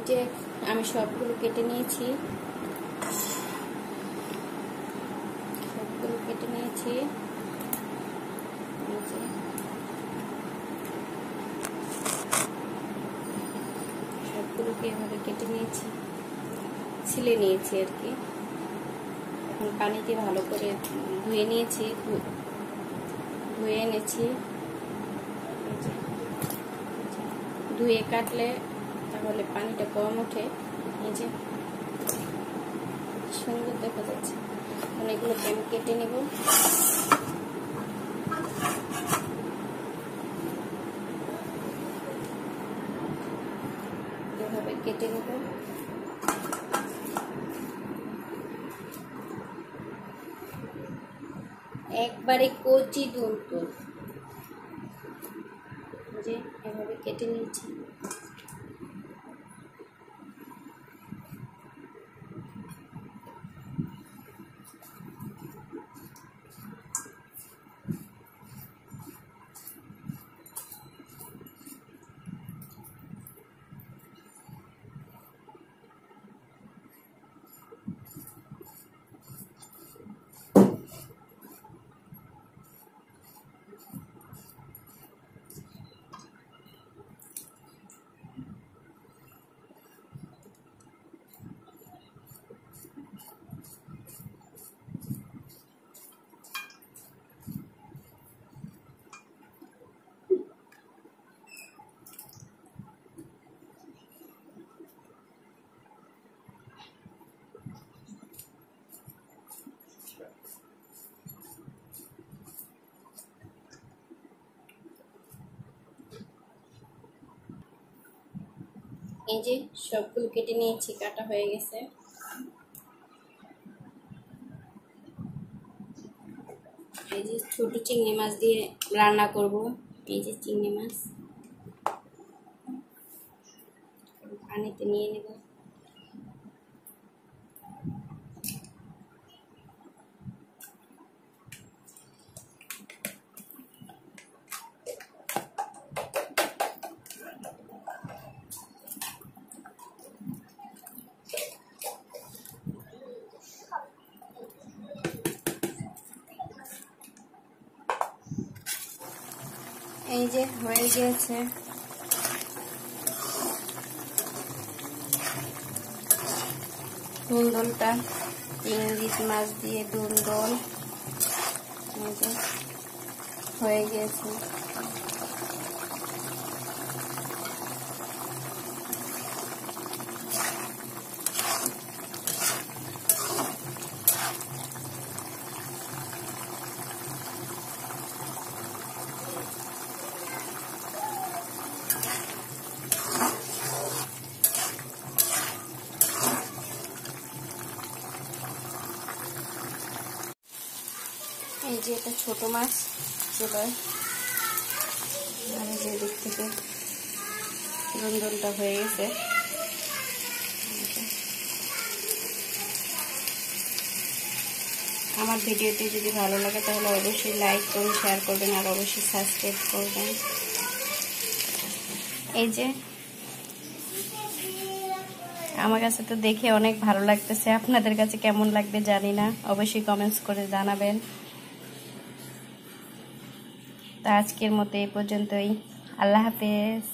যে আমি সবগুলো কেটে নিয়েছি, সবগুলোকে এভাবে কেটে নিয়েছি, ছিলে নিয়েছি আর কি। এখন পানিতে ভালো করে ধুয়ে নিয়েছি, ধুয়ে এনেছি। ধুয়ে কাটলে তাহলে পানিটা কম ওঠে, এই যে সুন্দর দেখা যাচ্ছে। অনেকগুলোকে আমি কেটে নেব। এভাবে কেটে নেব। একবারে কচি দুল যে এভাবে কেটে নিয়েছি। এই যে সবগুলো কেটে নিয়েছি, কাটা হয়ে গেছে। এই যে ছোট চিংড়ি মাছ দিয়ে রান্না করব। এই যে চিংড়ি মাছ পানিতে নিয়ে নেব। এই যে হয়ে গিয়েছে। দুলদুলটা ইংলিশ মাছ দিয়ে দুলদুল হয়ে গিয়েছে। এই যে এটা ছোট মাছ চুলায়, আর এই যে দিক থেকে দুলদুলটা হয়ে গেছে। আমার ভিডিওটি যদি ভালো লাগে তাহলে অবশ্যই লাইক করুন, শেয়ার করবেন, আর অবশ্যই সাবস্ক্রাইব করবেন। এই যে আমার কাছে তো দেখে অনেক ভালো লাগতেছে, আপনাদের কাছে কেমন লাগবে জানি না, অবশ্যই কমেন্টস করে জানাবেন। তা আজকের মতো এই পর্যন্তই। আল্লাহ হাফেজ।